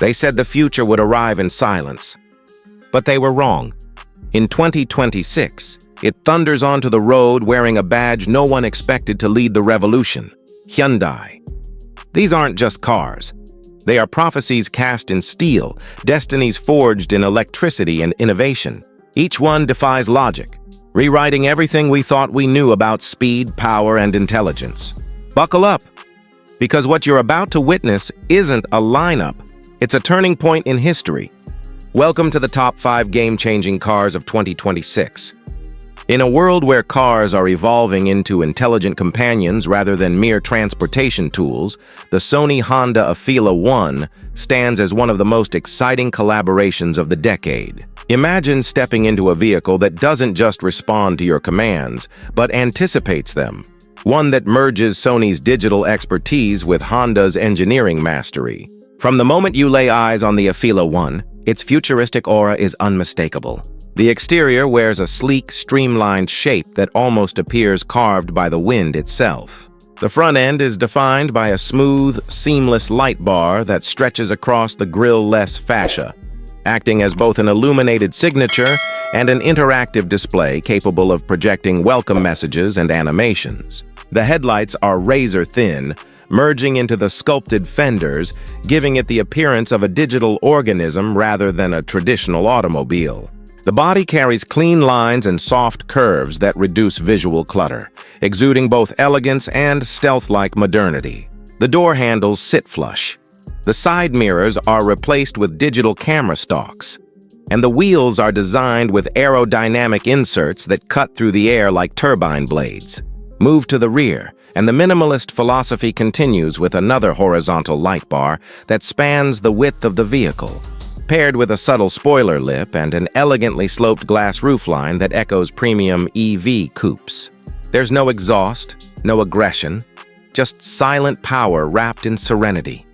They said the future would arrive in silence. But they were wrong. In 2026, it thunders onto the road wearing a badge no one expected to lead the revolution: Hyundai. These aren't just cars. They are prophecies cast in steel, destinies forged in electricity and innovation. Each one defies logic, rewriting everything we thought we knew about speed, power, and intelligence. Buckle up, because what you're about to witness isn't a lineup. It's a turning point in history. Welcome to the top 5 game-changing cars of 2026. In a world where cars are evolving into intelligent companions rather than mere transportation tools, the Sony Honda Afeela 1 stands as one of the most exciting collaborations of the decade. Imagine stepping into a vehicle that doesn't just respond to your commands, but anticipates them. One that merges Sony's digital expertise with Honda's engineering mastery. From the moment you lay eyes on the Afeela 1, its futuristic aura is unmistakable. The exterior wears a sleek, streamlined shape that almost appears carved by the wind itself. The front end is defined by a smooth, seamless light bar that stretches across the grille-less fascia, acting as both an illuminated signature and an interactive display capable of projecting welcome messages and animations. The headlights are razor-thin, merging into the sculpted fenders, giving it the appearance of a digital organism rather than a traditional automobile. The body carries clean lines and soft curves that reduce visual clutter, exuding both elegance and stealth-like modernity. The door handles sit flush. The side mirrors are replaced with digital camera stalks, and the wheels are designed with aerodynamic inserts that cut through the air like turbine blades. Move to the rear, and the minimalist philosophy continues with another horizontal light bar that spans the width of the vehicle, paired with a subtle spoiler lip and an elegantly sloped glass roofline that echoes premium EV coupes. There's no exhaust, no aggression, just silent power wrapped in serenity.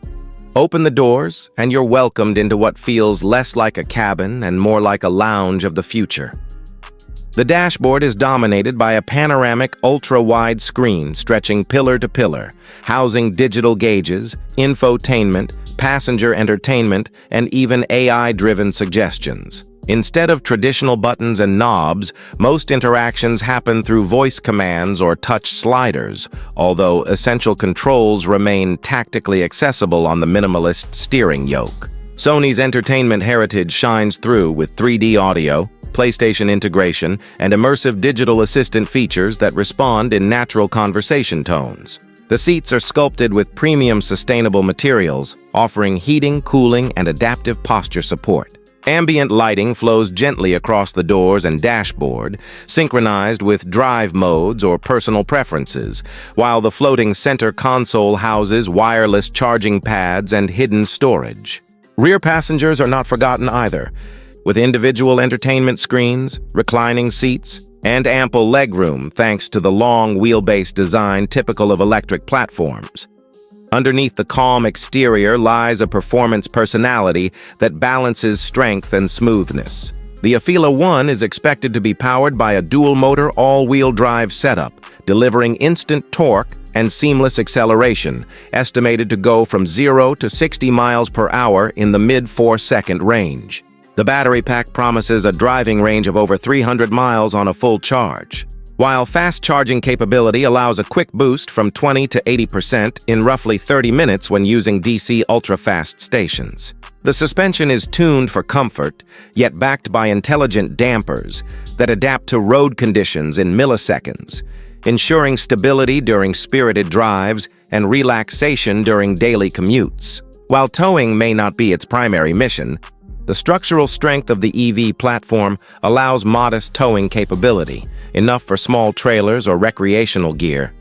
Open the doors, and you're welcomed into what feels less like a cabin and more like a lounge of the future. The dashboard is dominated by a panoramic ultra-wide screen stretching pillar to pillar, housing digital gauges, infotainment, passenger entertainment, and even AI-driven suggestions. Instead of traditional buttons and knobs, most interactions happen through voice commands or touch sliders, although essential controls remain tactically accessible on the minimalist steering yoke. Sony's entertainment heritage shines through with 3D audio, PlayStation integration, and immersive digital assistant features that respond in natural conversation tones. The seats are sculpted with premium sustainable materials, offering heating, cooling, and adaptive posture support. Ambient lighting flows gently across the doors and dashboard, synchronized with drive modes or personal preferences, while the floating center console houses wireless charging pads and hidden storage. Rear passengers are not forgotten either, with individual entertainment screens, reclining seats, and ample legroom thanks to the long wheelbase design typical of electric platforms. Underneath the calm exterior lies a performance personality that balances strength and smoothness. The Afeela 1 is expected to be powered by a dual-motor all-wheel drive setup, delivering instant torque and seamless acceleration, estimated to go from 0 to 60 miles per hour in the mid-4-second range. The battery pack promises a driving range of over 300 miles on a full charge, while fast charging capability allows a quick boost from 20 to 80% in roughly 30 minutes when using DC ultra-fast stations. The suspension is tuned for comfort, yet backed by intelligent dampers that adapt to road conditions in milliseconds, ensuring stability during spirited drives and relaxation during daily commutes. While towing may not be its primary mission, the structural strength of the EV platform allows modest towing capability, enough for small trailers or recreational gear,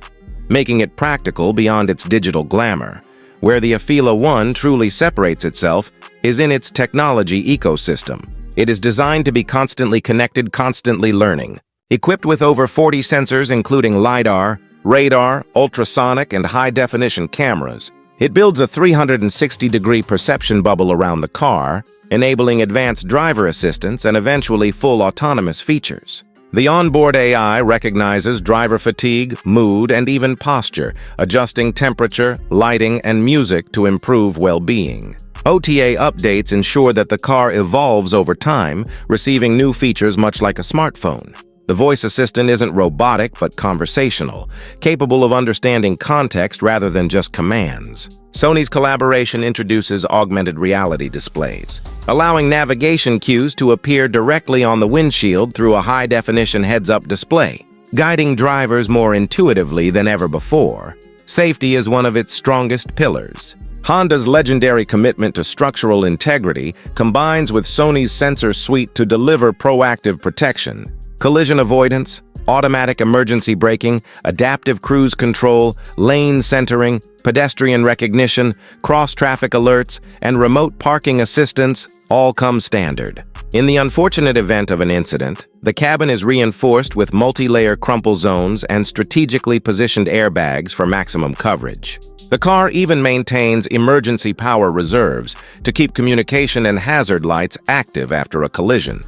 making it practical beyond its digital glamour. Where the Afeela 1 truly separates itself is in its technology ecosystem. It is designed to be constantly connected, constantly learning. Equipped with over 40 sensors including LiDAR, radar, ultrasonic, and high-definition cameras, it builds a 360-degree perception bubble around the car, enabling advanced driver assistance and eventually full autonomous features. The onboard AI recognizes driver fatigue, mood, and even posture, adjusting temperature, lighting, and music to improve well-being. OTA updates ensure that the car evolves over time, receiving new features much like a smartphone. The voice assistant isn't robotic but conversational, capable of understanding context rather than just commands. Sony's collaboration introduces augmented reality displays, allowing navigation cues to appear directly on the windshield through a high-definition heads-up display, guiding drivers more intuitively than ever before. Safety is one of its strongest pillars. Honda's legendary commitment to structural integrity combines with Sony's sensor suite to deliver proactive protection. Collision avoidance, automatic emergency braking, adaptive cruise control, lane centering, pedestrian recognition, cross-traffic alerts, and remote parking assistance all come standard. In the unfortunate event of an incident, the cabin is reinforced with multi-layer crumple zones and strategically positioned airbags for maximum coverage. The car even maintains emergency power reserves to keep communication and hazard lights active after a collision.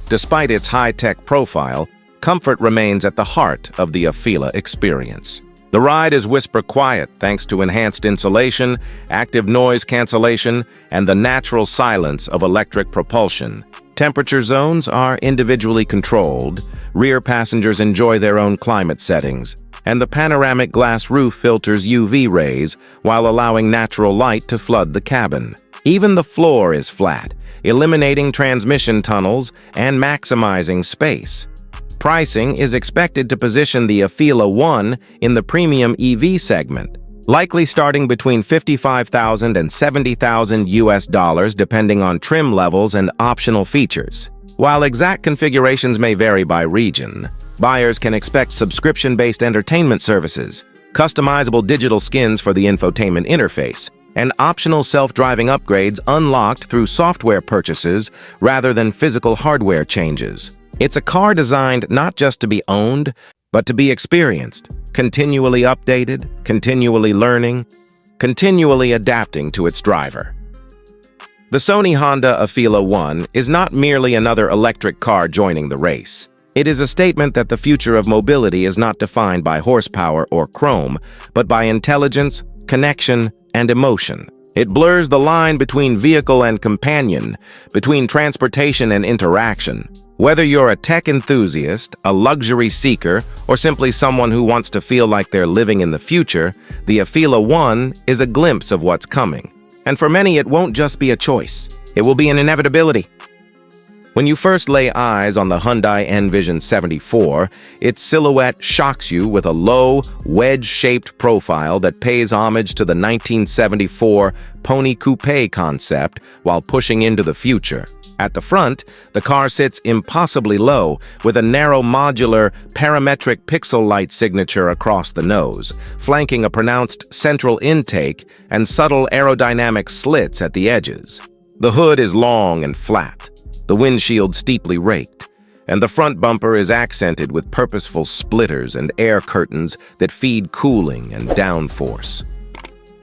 Despite its high-tech profile, comfort remains at the heart of the Afeela experience. The ride is whisper-quiet thanks to enhanced insulation, active noise cancellation, and the natural silence of electric propulsion. Temperature zones are individually controlled, rear passengers enjoy their own climate settings, and the panoramic glass roof filters UV rays while allowing natural light to flood the cabin. Even the floor is flat, eliminating transmission tunnels and maximizing space. Pricing is expected to position the Afeela 1 in the premium EV segment, likely starting between $55,000 and $70,000 depending on trim levels and optional features. While exact configurations may vary by region, buyers can expect subscription-based entertainment services, customizable digital skins for the infotainment interface, and optional self-driving upgrades unlocked through software purchases rather than physical hardware changes. It's a car designed not just to be owned, but to be experienced, continually updated, continually learning, continually adapting to its driver. The Sony Honda Afeela 1 is not merely another electric car joining the race. It is a statement that the future of mobility is not defined by horsepower or chrome, but by intelligence, connection, and emotion. It blurs the line between vehicle and companion, between transportation and interaction. Whether you're a tech enthusiast, a luxury seeker, or simply someone who wants to feel like they're living in the future, the Afeela 1 is a glimpse of what's coming. And for many, it won't just be a choice. It will be an inevitability. When you first lay eyes on the Hyundai Envision 74, its silhouette shocks you with a low, wedge-shaped profile that pays homage to the 1974 Pony Coupe concept while pushing into the future. At the front, the car sits impossibly low, with a narrow modular, parametric pixel light signature across the nose, flanking a pronounced central intake and subtle aerodynamic slits at the edges. The hood is long and flat, the windshield steeply raked, and the front bumper is accented with purposeful splitters and air curtains that feed cooling and downforce.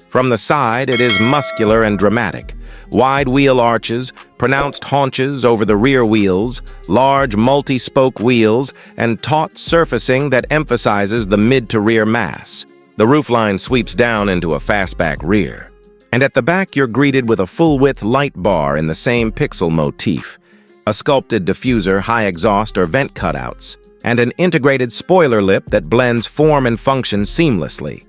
From the side, it is muscular and dramatic. Wide wheel arches, pronounced haunches over the rear wheels, large multi-spoke wheels, and taut surfacing that emphasizes the mid-to-rear mass. The roofline sweeps down into a fastback rear. And at the back, you're greeted with a full-width light bar in the same pixel motif, a sculpted diffuser, high exhaust, or vent cutouts, and an integrated spoiler lip that blends form and function seamlessly.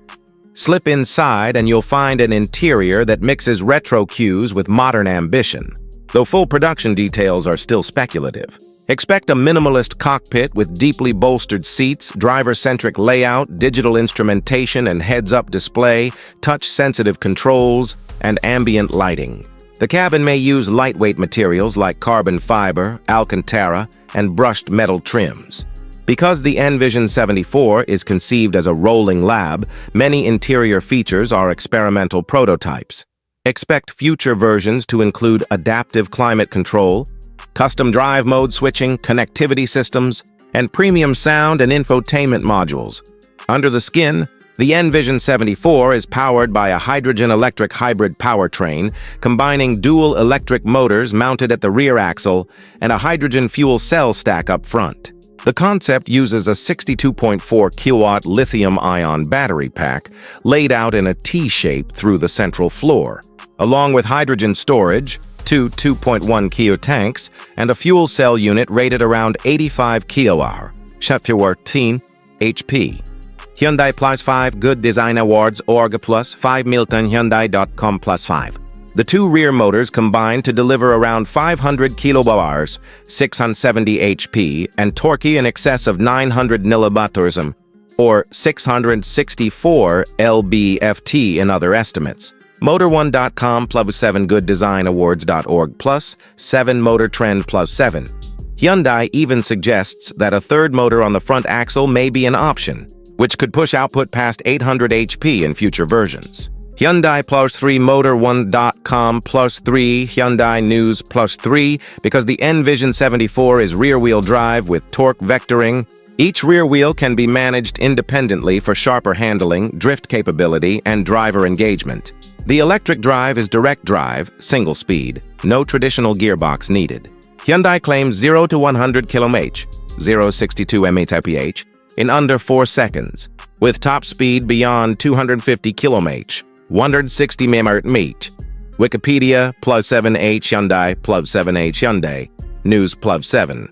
Slip inside and you'll find an interior that mixes retro cues with modern ambition, though full production details are still speculative. Expect a minimalist cockpit with deeply bolstered seats, driver-centric layout, digital instrumentation and heads-up display, touch-sensitive controls, and ambient lighting. The cabin may use lightweight materials like carbon fiber, Alcantara, and brushed metal trims. Because the Envision 74 is conceived as a rolling lab, many interior features are experimental prototypes. Expect future versions to include adaptive climate control, custom drive mode switching, connectivity systems, and premium sound and infotainment modules. Under the skin, the Envision 74 is powered by a hydrogen-electric hybrid powertrain, combining dual electric motors mounted at the rear axle and a hydrogen fuel cell stack up front. The concept uses a 62.4 kilowatt lithium-ion battery pack laid out in a T-shape through the central floor, along with hydrogen storage, two 2.1 kilo tanks, and a fuel cell unit rated around 85 kWh, 14 HP. Hyundai plus 5 Good Design Awards org plus 5 miltonhyundai.com plus 5. The two rear motors combine to deliver around 500 kWh, 670 HP, and torque in excess of 900 nm, or 664 lb-ft in other estimates. Motor1.com plus 7 GoodDesignAwards.org plus 7 Motor Trend plus 7. Hyundai even suggests that a third motor on the front axle may be an option, which could push output past 800 HP in future versions. Hyundai plus 3 Motor1.com plus 3 Hyundai News plus 3 because the Envision 74 is rear-wheel drive with torque vectoring. Each rear wheel can be managed independently for sharper handling, drift capability, and driver engagement. The electric drive is direct drive, single speed, no traditional gearbox needed. Hyundai claims 0 to 100 km/h, 0.62 mph, in under 4 seconds, with top speed beyond 250 km/h, 160 mph. Wikipedia plus 7H Hyundai plus 7H Hyundai, News plus 7.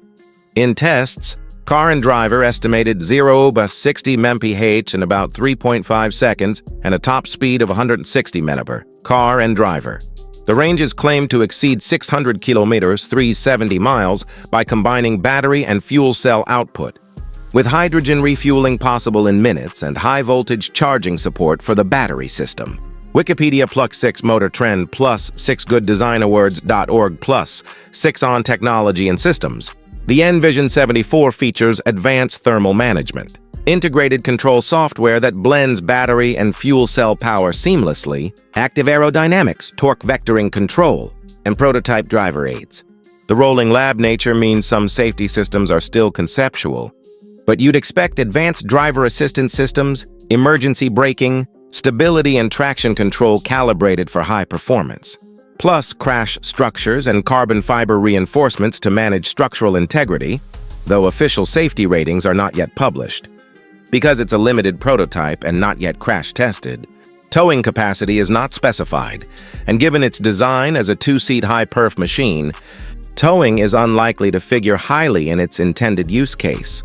In tests, car and driver estimated 0 to 60 mph in about 3.5 seconds and a top speed of 160 mph, car and driver. The range is claimed to exceed 600 kilometers, 370 miles, by combining battery and fuel cell output, with hydrogen refueling possible in minutes and high-voltage charging support for the battery system. Wikipedia plus 6 Motor Trend plus 6 GoodDesignAwards.org plus 6 on Technology and Systems. The Envision 74 features advanced thermal management, integrated control software that blends battery and fuel cell power seamlessly, active aerodynamics, torque vectoring control, and prototype driver aids. The rolling lab nature means some safety systems are still conceptual, but you'd expect advanced driver assistance systems, emergency braking, stability and traction control calibrated for high performance, plus crash structures and carbon fiber reinforcements to manage structural integrity, though official safety ratings are not yet published. Because it's a limited prototype and not yet crash-tested, towing capacity is not specified, and given its design as a two-seat high-perf machine, towing is unlikely to figure highly in its intended use case.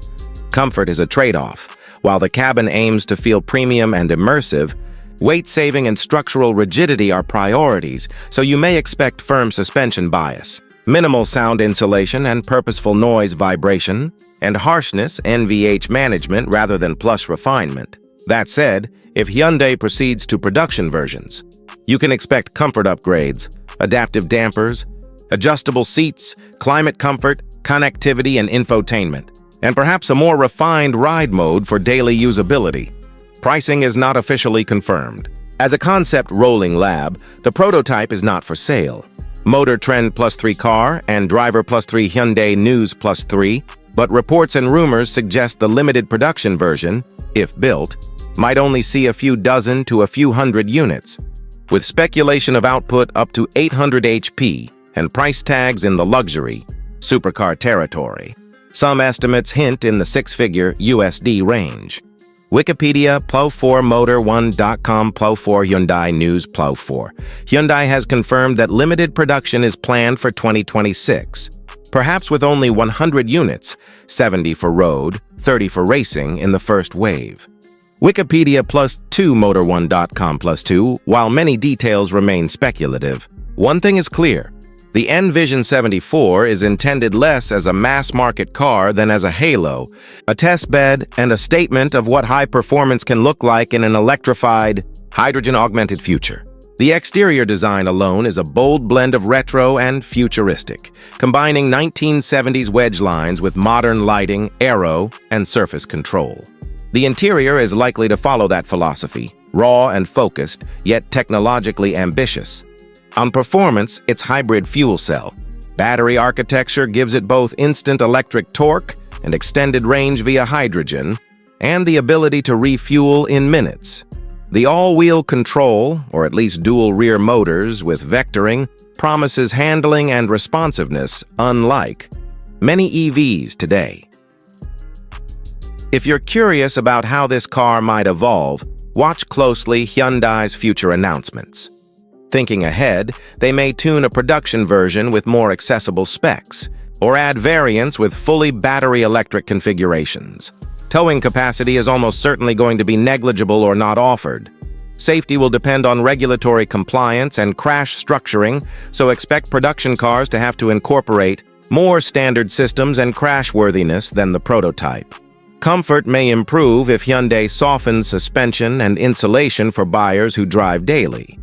Comfort is a trade-off. While the cabin aims to feel premium and immersive, weight-saving and structural rigidity are priorities, so you may expect firm suspension bias, minimal sound insulation and purposeful noise vibration, and harshness NVH management rather than plush refinement. That said, if Hyundai proceeds to production versions, you can expect comfort upgrades, adaptive dampers, adjustable seats, climate comfort, connectivity, and infotainment, and perhaps a more refined ride mode for daily usability. Pricing is not officially confirmed. As a concept rolling lab, the prototype is not for sale. Motor Trend plus 3 car and driver plus 3 Hyundai News plus 3, but reports and rumors suggest the limited production version, if built, might only see a few dozen to a few hundred units, with speculation of output up to 800 HP and price tags in the luxury, supercar territory. Some estimates hint in the six-figure USD range. Wikipedia +4 Motor1.com +4 Hyundai News +4. Hyundai has confirmed that limited production is planned for 2026, perhaps with only 100 units, 70 for road, 30 for racing in the first wave. Wikipedia +2 Motor1.com +2, while many details remain speculative, one thing is clear. The Envision 74 is intended less as a mass-market car than as a halo, a test bed, and a statement of what high performance can look like in an electrified, hydrogen-augmented future. The exterior design alone is a bold blend of retro and futuristic, combining 1970s wedge lines with modern lighting, aero, and surface control. The interior is likely to follow that philosophy, raw and focused, yet technologically ambitious. On performance, its hybrid fuel cell battery architecture gives it both instant electric torque and extended range via hydrogen, and the ability to refuel in minutes. The all-wheel control, or at least dual rear motors with vectoring, promises handling and responsiveness unlike many EVs today. If you're curious about how this car might evolve, watch closely Hyundai's future announcements. Thinking ahead, they may tune a production version with more accessible specs, or add variants with fully battery-electric configurations. Towing capacity is almost certainly going to be negligible or not offered. Safety will depend on regulatory compliance and crash structuring, so expect production cars to have to incorporate more standard systems and crashworthiness than the prototype. Comfort may improve if Hyundai softens suspension and insulation for buyers who drive daily.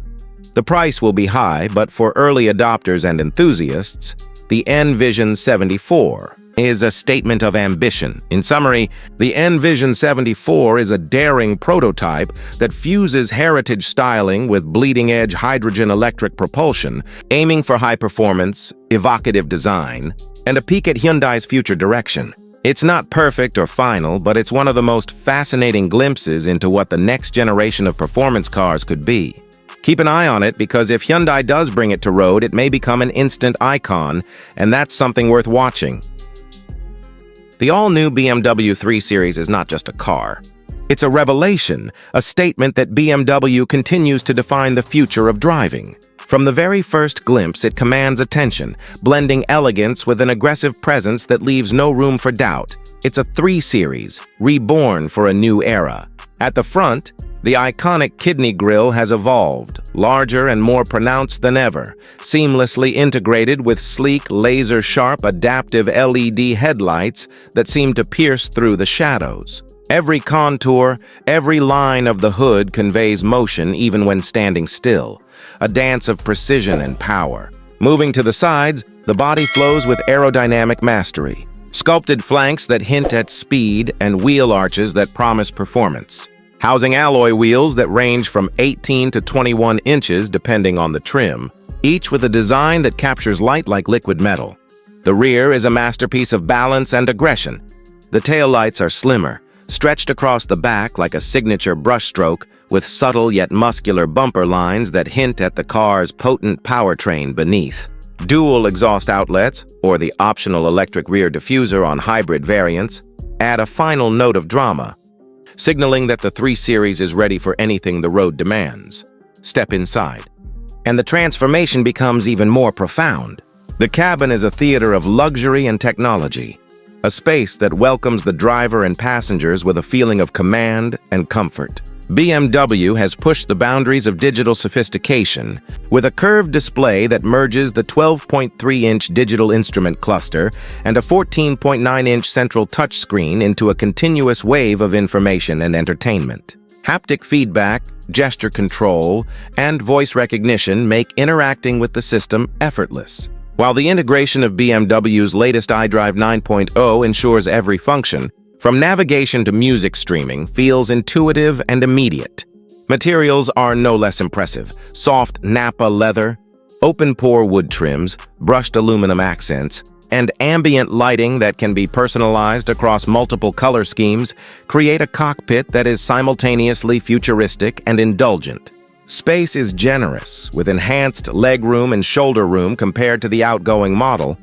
The price will be high, but for early adopters and enthusiasts, the Envision 74 is a statement of ambition. In summary, the Envision 74 is a daring prototype that fuses heritage styling with bleeding-edge hydrogen-electric propulsion, aiming for high performance, evocative design, and a peek at Hyundai's future direction. It's not perfect or final, but it's one of the most fascinating glimpses into what the next generation of performance cars could be. Keep an eye on it, because if Hyundai does bring it to road, it may become an instant icon, and that's something worth watching. The all-new BMW 3 Series is not just a car. It's a revelation, a statement that BMW continues to define the future of driving. From the very first glimpse, it commands attention, blending elegance with an aggressive presence that leaves no room for doubt. It's a 3 Series, reborn for a new era. At the front, the iconic kidney grille has evolved, larger and more pronounced than ever, seamlessly integrated with sleek, laser-sharp, adaptive LED headlights that seem to pierce through the shadows. Every contour, every line of the hood conveys motion even when standing still, a dance of precision and power. Moving to the sides, the body flows with aerodynamic mastery, sculpted flanks that hint at speed and wheel arches that promise performance. Housing alloy wheels that range from 18 to 21 inches depending on the trim, each with a design that captures light like liquid metal. The rear is a masterpiece of balance and aggression. The taillights are slimmer, stretched across the back like a signature brushstroke, with subtle yet muscular bumper lines that hint at the car's potent powertrain beneath. Dual exhaust outlets, or the optional electric rear diffuser on hybrid variants, add a final note of drama, signaling that the 3 Series is ready for anything the road demands. Step inside, and the transformation becomes even more profound. The cabin is a theater of luxury and technology, a space that welcomes the driver and passengers with a feeling of command and comfort. BMW has pushed the boundaries of digital sophistication with a curved display that merges the 12.3-inch digital instrument cluster and a 14.9-inch central touchscreen into a continuous wave of information and entertainment. Haptic feedback, gesture control, and voice recognition make interacting with the system effortless. While the integration of BMW's latest iDrive 9.0 ensures every function, from navigation to music streaming, feels intuitive and immediate. Materials are no less impressive. Soft Nappa leather, open-pore wood trims, brushed aluminum accents, and ambient lighting that can be personalized across multiple color schemes create a cockpit that is simultaneously futuristic and indulgent. Space is generous, with enhanced legroom and shoulder room compared to the outgoing model,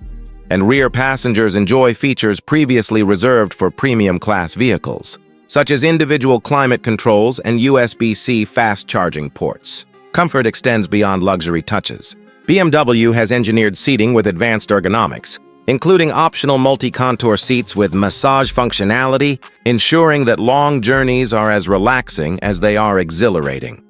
and rear passengers enjoy features previously reserved for premium-class vehicles, such as individual climate controls and USB-C fast-charging ports. Comfort extends beyond luxury touches. BMW has engineered seating with advanced ergonomics, including optional multi-contour seats with massage functionality, ensuring that long journeys are as relaxing as they are exhilarating.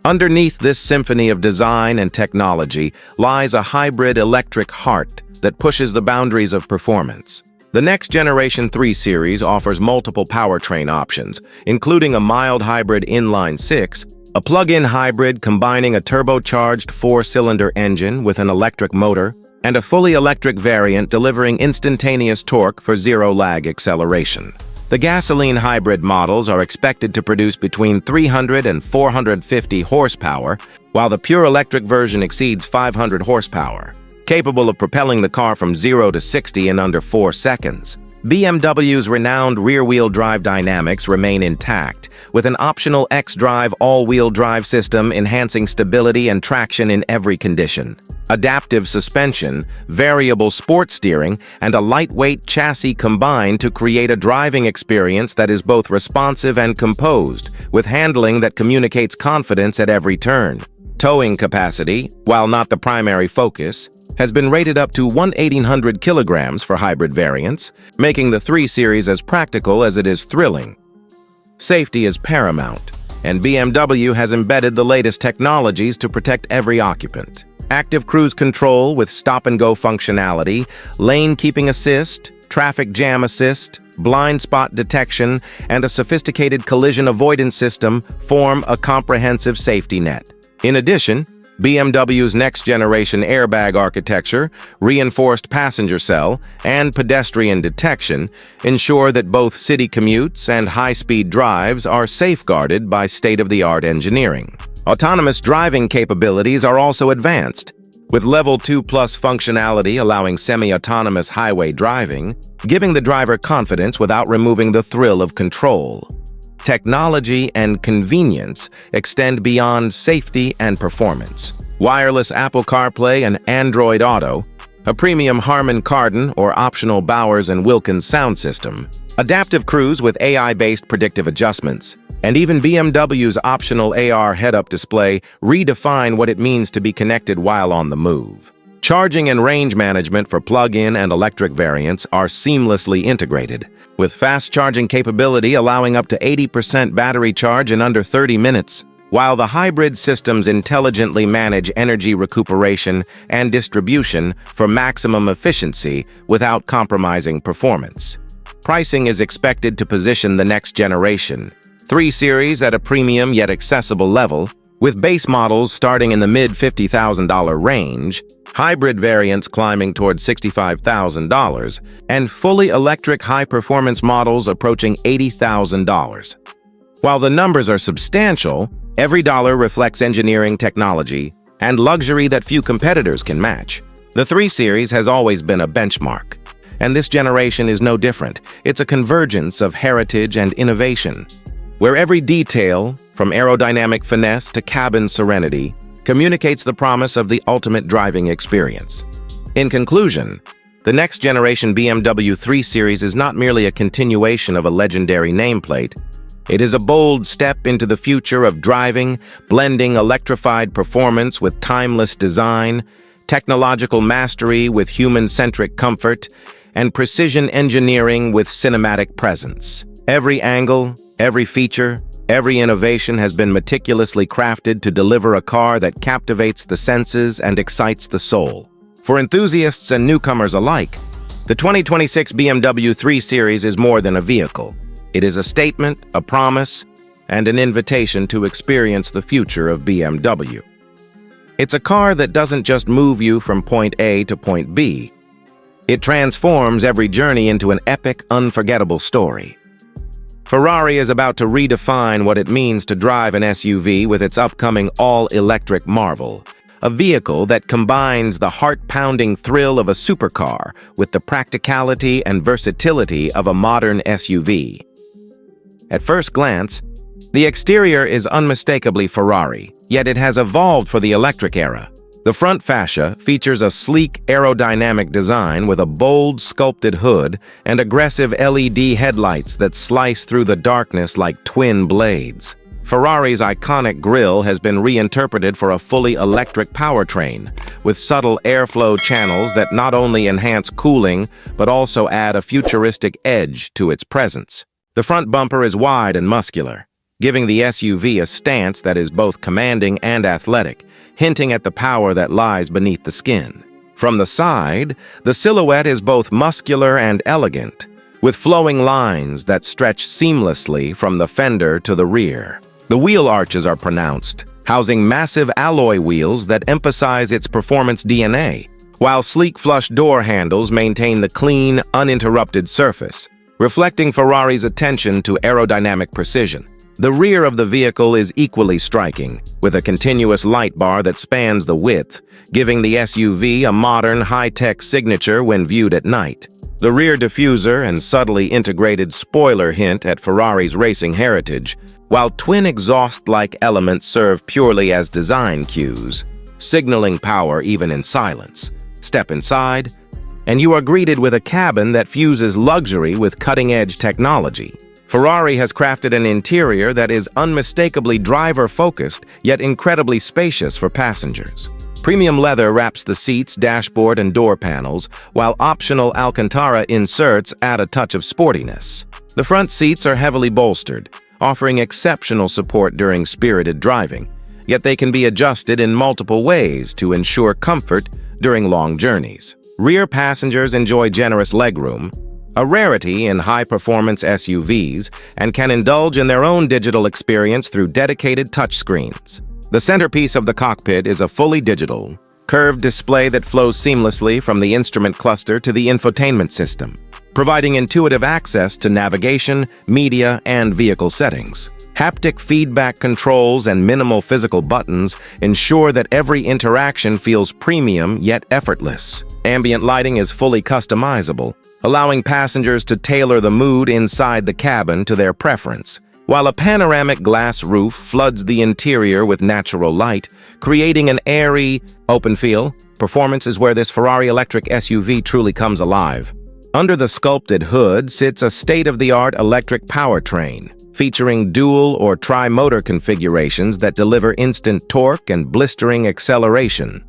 Underneath this symphony of design and technology lies a hybrid electric heart that pushes the boundaries of performance. The next generation 3 Series offers multiple powertrain options, including a mild hybrid inline-six, a plug-in hybrid combining a turbocharged 4-cylinder engine with an electric motor, and a fully electric variant delivering instantaneous torque for zero-lag acceleration. The gasoline hybrid models are expected to produce between 300 and 450 horsepower, while the pure electric version exceeds 500 horsepower. Capable of propelling the car from 0 to 60 in under 4 seconds. BMW's renowned rear-wheel drive dynamics remain intact, with an optional X-Drive all-wheel drive system enhancing stability and traction in every condition. Adaptive suspension, variable sport steering, and a lightweight chassis combine to create a driving experience that is both responsive and composed, with handling that communicates confidence at every turn. Towing capacity, while not the primary focus, has been rated up to 1,800 kilograms for hybrid variants, making the 3 Series as practical as it is thrilling. Safety is paramount, and BMW has embedded the latest technologies to protect every occupant. Active cruise control with stop-and-go functionality, lane keeping assist, traffic jam assist, blind spot detection, and a sophisticated collision avoidance system form a comprehensive safety net. In addition, BMW's next-generation airbag architecture, reinforced passenger cell, and pedestrian detection ensure that both city commutes and high-speed drives are safeguarded by state-of-the-art engineering. Autonomous driving capabilities are also advanced, with Level 2+ functionality allowing semi-autonomous highway driving, giving the driver confidence without removing the thrill of control. Technology and convenience extend beyond safety and performance. Wireless Apple CarPlay and Android Auto, a premium Harman Kardon or optional Bowers & Wilkins sound system, adaptive cruise with AI-based predictive adjustments, and even BMW's optional AR head-up display redefine what it means to be connected while on the move. Charging and range management for plug-in and electric variants are seamlessly integrated, with fast charging capability allowing up to 80% battery charge in under 30 minutes, while the hybrid systems intelligently manage energy recuperation and distribution for maximum efficiency without compromising performance. Pricing is expected to position the next generation 3 Series at a premium yet accessible level, with base models starting in the mid-$50,000 range, hybrid variants climbing toward $65,000, and fully electric high-performance models approaching $80,000. While the numbers are substantial, every dollar reflects engineering technology and luxury that few competitors can match. The 3 Series has always been a benchmark, and this generation is no different. It's a convergence of heritage and innovation, where every detail, from aerodynamic finesse to cabin serenity, communicates the promise of the ultimate driving experience. In conclusion, the next-generation BMW 3 Series is not merely a continuation of a legendary nameplate. It is a bold step into the future of driving, blending electrified performance with timeless design, technological mastery with human-centric comfort, and precision engineering with cinematic presence. Every angle, every feature, every innovation has been meticulously crafted to deliver a car that captivates the senses and excites the soul. For enthusiasts and newcomers alike, the 2026 BMW 3 Series is more than a vehicle. It is a statement, a promise, and an invitation to experience the future of BMW. It's a car that doesn't just move you from point A to point B. It transforms every journey into an epic, unforgettable story. Ferrari is about to redefine what it means to drive an SUV with its upcoming all-electric marvel, a vehicle that combines the heart-pounding thrill of a supercar with the practicality and versatility of a modern SUV. At first glance, the exterior is unmistakably Ferrari, yet it has evolved for the electric era. The front fascia features a sleek aerodynamic design with a bold sculpted hood and aggressive LED headlights that slice through the darkness like twin blades. Ferrari's iconic grille has been reinterpreted for a fully electric powertrain, with subtle airflow channels that not only enhance cooling but also add a futuristic edge to its presence. The front bumper is wide and muscular, giving the SUV a stance that is both commanding and athletic, hinting at the power that lies beneath the skin. From the side, the silhouette is both muscular and elegant, with flowing lines that stretch seamlessly from the fender to the rear. The wheel arches are pronounced, housing massive alloy wheels that emphasize its performance DNA, while sleek flush door handles maintain the clean, uninterrupted surface, reflecting Ferrari's attention to aerodynamic precision. The rear of the vehicle is equally striking, with a continuous light bar that spans the width, giving the SUV a modern, high-tech signature when viewed at night. The rear diffuser and subtly integrated spoiler hint at Ferrari's racing heritage, while twin exhaust-like elements serve purely as design cues, signaling power even in silence. Step inside, and you are greeted with a cabin that fuses luxury with cutting-edge technology. Ferrari has crafted an interior that is unmistakably driver-focused, yet incredibly spacious for passengers. Premium leather wraps the seats, dashboard, and door panels, while optional Alcantara inserts add a touch of sportiness. The front seats are heavily bolstered, offering exceptional support during spirited driving, yet they can be adjusted in multiple ways to ensure comfort during long journeys. Rear passengers enjoy generous legroom, a rarity in high-performance SUVs, and can indulge in their own digital experience through dedicated touchscreens. The centerpiece of the cockpit is a fully digital, curved display that flows seamlessly from the instrument cluster to the infotainment system, providing intuitive access to navigation, media, and vehicle settings. Haptic feedback controls and minimal physical buttons ensure that every interaction feels premium yet effortless. Ambient lighting is fully customizable, allowing passengers to tailor the mood inside the cabin to their preference, while a panoramic glass roof floods the interior with natural light, creating an airy, open feel. Performance is where this Ferrari electric SUV truly comes alive. Under the sculpted hood sits a state-of-the-art electric powertrain, featuring dual or tri-motor configurations that deliver instant torque and blistering acceleration.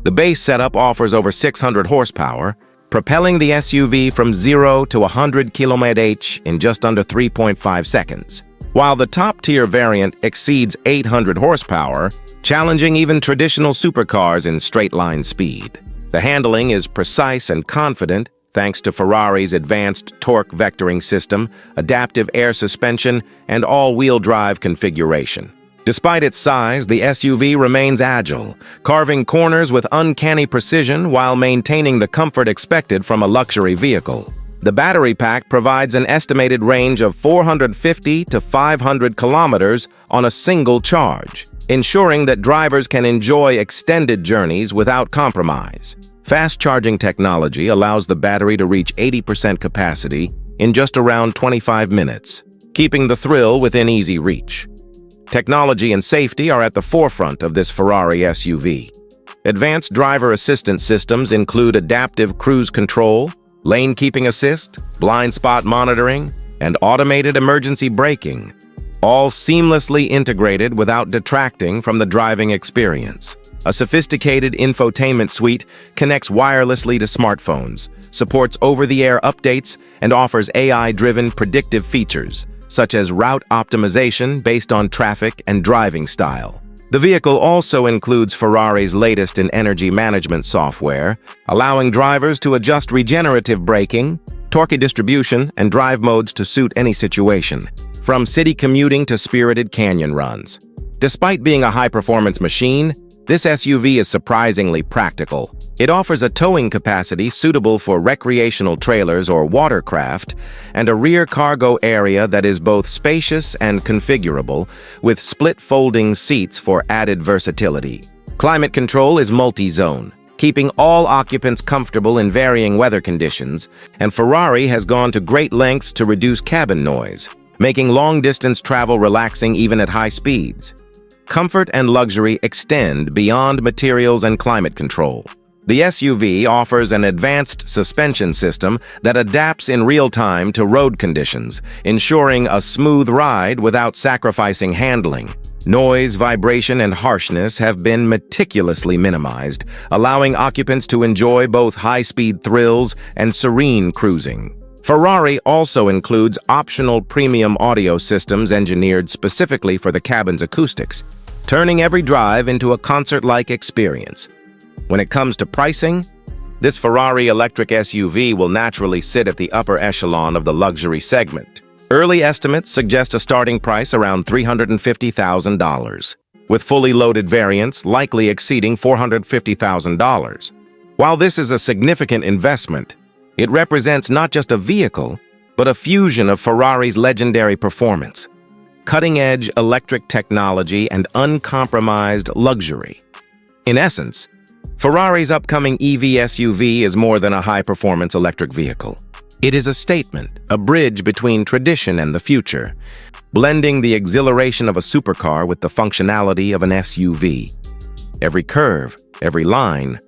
The base setup offers over 600 horsepower, propelling the SUV from 0 to 100 km/h in just under 3.5 seconds. While the top-tier variant exceeds 800 horsepower, challenging even traditional supercars in straight-line speed. The handling is precise and confident thanks to Ferrari's advanced torque vectoring system, adaptive air suspension, and all-wheel drive configuration. Despite its size, the SUV remains agile, carving corners with uncanny precision while maintaining the comfort expected from a luxury vehicle. The battery pack provides an estimated range of 450 to 500 kilometers on a single charge, ensuring that drivers can enjoy extended journeys without compromise. Fast charging technology allows the battery to reach 80% capacity in just around 25 minutes, keeping the thrill within easy reach. Technology and safety are at the forefront of this Ferrari SUV. Advanced driver assistance systems include adaptive cruise control, lane keeping assist, blind spot monitoring, and automated emergency braking, all seamlessly integrated without detracting from the driving experience. A sophisticated infotainment suite connects wirelessly to smartphones, supports over-the-air updates, and offers AI-driven predictive features, such as route optimization based on traffic and driving style. The vehicle also includes Ferrari's latest in energy management software, allowing drivers to adjust regenerative braking, torque distribution, and drive modes to suit any situation, from city commuting to spirited canyon runs. Despite being a high-performance machine, this SUV is surprisingly practical. It offers a towing capacity suitable for recreational trailers or watercraft, and a rear cargo area that is both spacious and configurable, with split folding seats for added versatility. Climate control is multi-zone, keeping all occupants comfortable in varying weather conditions, and Ferrari has gone to great lengths to reduce cabin noise, making long-distance travel relaxing even at high speeds. Comfort and luxury extend beyond materials and climate control. The SUV offers an advanced suspension system that adapts in real time to road conditions, ensuring a smooth ride without sacrificing handling. Noise, vibration, and harshness have been meticulously minimized, allowing occupants to enjoy both high-speed thrills and serene cruising. Ferrari also includes optional premium audio systems engineered specifically for the cabin's acoustics, turning every drive into a concert-like experience. When it comes to pricing, this Ferrari electric SUV will naturally sit at the upper echelon of the luxury segment. Early estimates suggest a starting price around $350,000, with fully loaded variants likely exceeding $450,000. While this is a significant investment, it represents not just a vehicle, but a fusion of Ferrari's legendary performance, cutting-edge electric technology, and uncompromised luxury. In essence, Ferrari's upcoming EV SUV is more than a high-performance electric vehicle. It is a statement, a bridge between tradition and the future, blending the exhilaration of a supercar with the functionality of an SUV. Every curve, every line,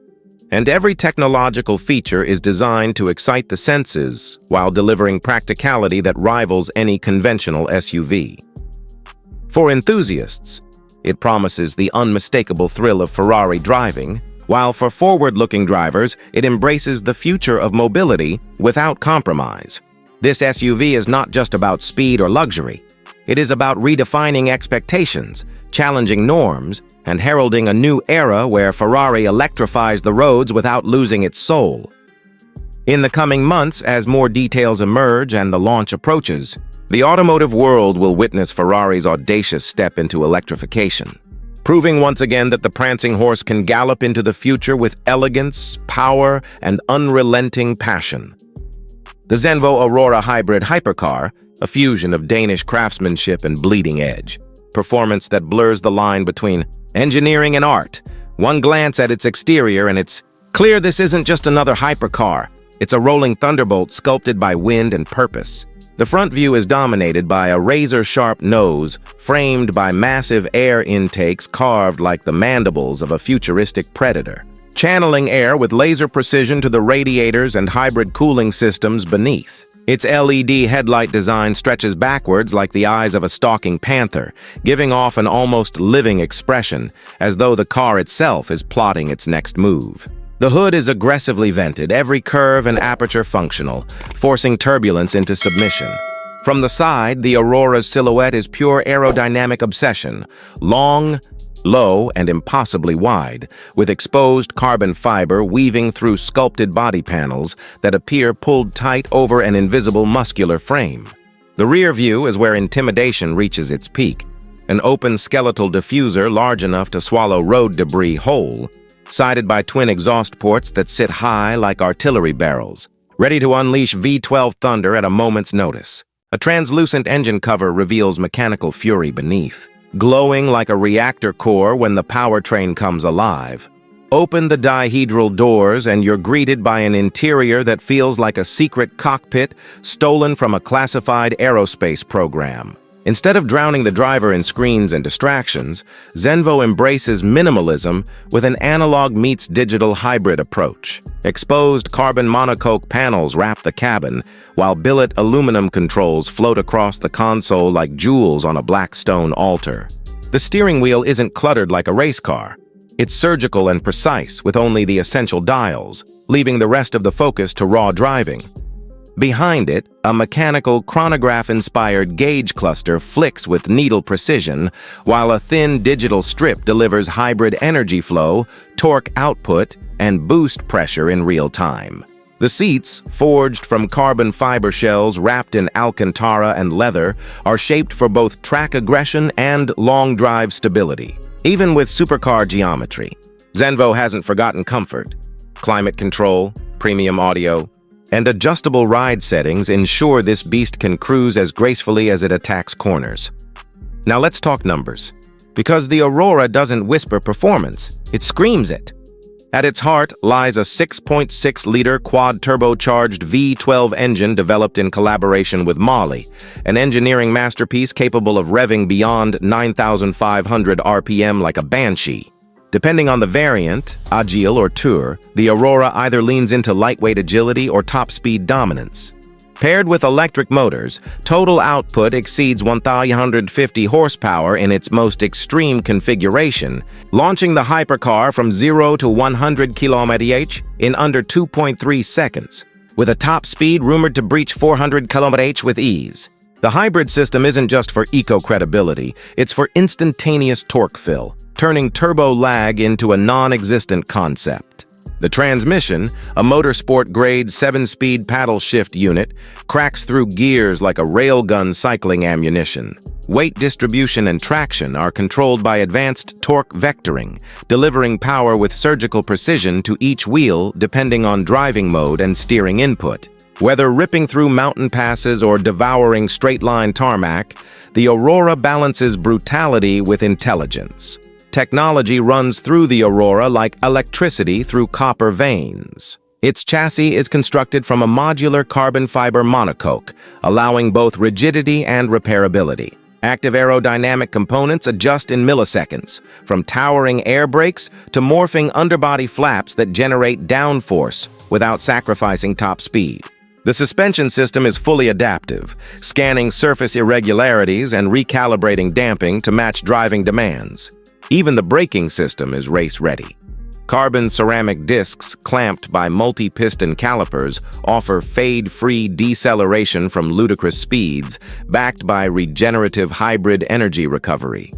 and every technological feature is designed to excite the senses while delivering practicality that rivals any conventional SUV. For enthusiasts, it promises the unmistakable thrill of Ferrari driving, while for forward-looking drivers, it embraces the future of mobility without compromise. This SUV is not just about speed or luxury. It is about redefining expectations, challenging norms, and heralding a new era where Ferrari electrifies the roads without losing its soul. In the coming months, as more details emerge and the launch approaches, the automotive world will witness Ferrari's audacious step into electrification, proving once again that the prancing horse can gallop into the future with elegance, power, and unrelenting passion. The Zenvo Aurora Hybrid Hypercar, a fusion of Danish craftsmanship and bleeding edge, performance that blurs the line between engineering and art. One glance at its exterior and it's clear this isn't just another hypercar. It's a rolling thunderbolt sculpted by wind and purpose. The front view is dominated by a razor-sharp nose, framed by massive air intakes carved like the mandibles of a futuristic predator, channeling air with laser precision to the radiators and hybrid cooling systems beneath. Its LED headlight design stretches backwards like the eyes of a stalking panther, giving off an almost living expression, as though the car itself is plotting its next move. The hood is aggressively vented, every curve and aperture functional, forcing turbulence into submission. From the side, the Aurora's silhouette is pure aerodynamic obsession, long, low, and impossibly wide, with exposed carbon fiber weaving through sculpted body panels that appear pulled tight over an invisible muscular frame. The rear view is where intimidation reaches its peak, an open skeletal diffuser large enough to swallow road debris whole, sided by twin exhaust ports that sit high like artillery barrels, ready to unleash V12 thunder at a moment's notice. A translucent engine cover reveals mechanical fury beneath, glowing like a reactor core when the powertrain comes alive. Open the dihedral doors and you're greeted by an interior that feels like a secret cockpit stolen from a classified aerospace program. Instead of drowning the driver in screens and distractions, Zenvo embraces minimalism with an analog-meets-digital hybrid approach. Exposed carbon monocoque panels wrap the cabin, while billet aluminum controls float across the console like jewels on a black stone altar. The steering wheel isn't cluttered like a race car. It's surgical and precise, with only the essential dials, leaving the rest of the focus to raw driving. Behind it, a mechanical chronograph-inspired gauge cluster flicks with needle precision, while a thin digital strip delivers hybrid energy flow, torque output, and boost pressure in real time. The seats, forged from carbon fiber shells wrapped in Alcantara and leather, are shaped for both track aggression and long drive stability. Even with supercar geometry, Zenvo hasn't forgotten comfort. Climate control, premium audio, and adjustable ride settings ensure this beast can cruise as gracefully as it attacks corners. Now let's talk numbers. Because the Aurora doesn't whisper performance, it screams it. At its heart lies a 6.6-liter quad-turbocharged V12 engine developed in collaboration with Mali, an engineering masterpiece capable of revving beyond 9,500 RPM like a banshee. Depending on the variant, Agile or Tour, the Aurora either leans into lightweight agility or top-speed dominance. Paired with electric motors, total output exceeds 1,150 horsepower in its most extreme configuration, launching the hypercar from 0 to 100 km/h in under 2.3 seconds, with a top speed rumored to breach 400 km/h with ease. The hybrid system isn't just for eco-credibility, it's for instantaneous torque fill, turning turbo lag into a non-existent concept. The transmission, a motorsport-grade 7-speed paddle shift unit, cracks through gears like a railgun cycling ammunition. Weight distribution and traction are controlled by advanced torque vectoring, delivering power with surgical precision to each wheel depending on driving mode and steering input. Whether ripping through mountain passes or devouring straight-line tarmac, the Aurora balances brutality with intelligence. Technology runs through the Aurora like electricity through copper veins. Its chassis is constructed from a modular carbon fiber monocoque, allowing both rigidity and repairability. Active aerodynamic components adjust in milliseconds, from towering air brakes to morphing underbody flaps that generate downforce without sacrificing top speed. The suspension system is fully adaptive, scanning surface irregularities and recalibrating damping to match driving demands. Even the braking system is race-ready. Carbon ceramic discs clamped by multi-piston calipers offer fade-free deceleration from ludicrous speeds, backed by regenerative hybrid energy recovery.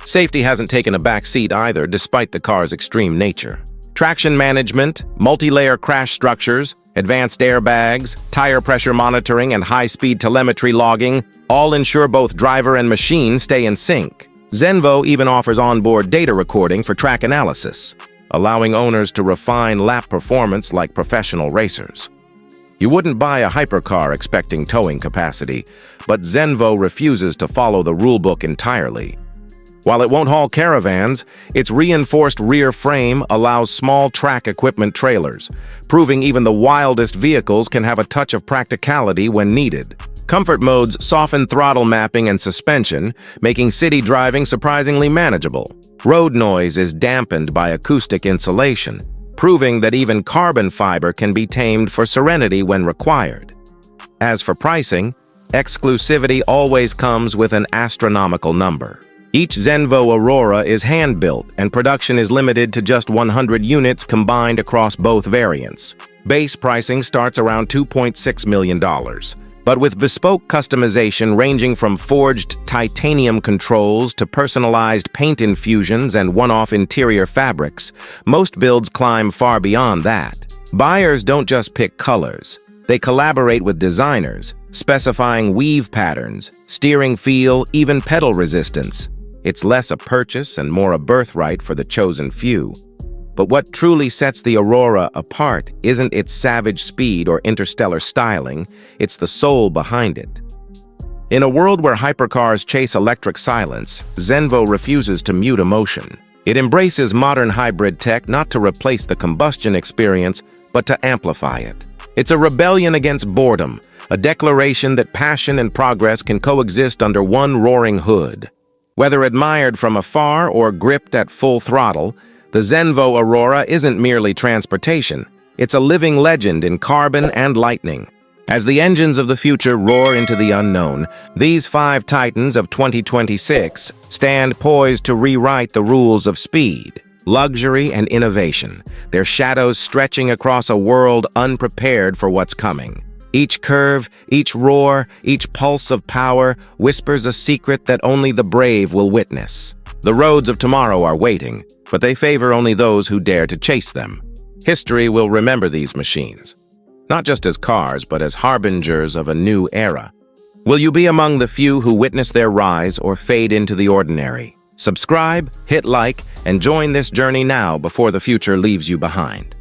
Safety hasn't taken a back seat either, despite the car's extreme nature. Traction management, multi-layer crash structures, advanced airbags, tire pressure monitoring, and high-speed telemetry logging all ensure both driver and machine stay in sync. Zenvo even offers onboard data recording for track analysis, allowing owners to refine lap performance like professional racers. You wouldn't buy a hypercar expecting towing capacity, but Zenvo refuses to follow the rulebook entirely. While it won't haul caravans, its reinforced rear frame allows small track equipment trailers, proving even the wildest vehicles can have a touch of practicality when needed. Comfort modes soften throttle mapping and suspension, making city driving surprisingly manageable. Road noise is dampened by acoustic insulation, proving that even carbon fiber can be tamed for serenity when required. As for pricing, exclusivity always comes with an astronomical number. Each Zenvo Aurora is hand-built, and production is limited to just 100 units combined across both variants. Base pricing starts around $2.6 million. But with bespoke customization ranging from forged titanium controls to personalized paint infusions and one-off interior fabrics, most builds climb far beyond that. Buyers don't just pick colors. They collaborate with designers, specifying weave patterns, steering feel, even pedal resistance. It's less a purchase and more a birthright for the chosen few. But what truly sets the Aurora apart isn't its savage speed or interstellar styling, it's the soul behind it. In a world where hypercars chase electric silence, Zenvo refuses to mute emotion. It embraces modern hybrid tech not to replace the combustion experience, but to amplify it. It's a rebellion against boredom, a declaration that passion and progress can coexist under one roaring hood. Whether admired from afar or gripped at full throttle, the Zenvo Aurora isn't merely transportation. It's a living legend in carbon and lightning. As the engines of the future roar into the unknown, these five titans of 2026 stand poised to rewrite the rules of speed, luxury, and innovation, their shadows stretching across a world unprepared for what's coming. Each curve, each roar, each pulse of power whispers a secret that only the brave will witness. The roads of tomorrow are waiting, but they favor only those who dare to chase them. History will remember these machines, not just as cars, but as harbingers of a new era. Will you be among the few who witness their rise or fade into the ordinary? Subscribe, hit like, and join this journey now before the future leaves you behind.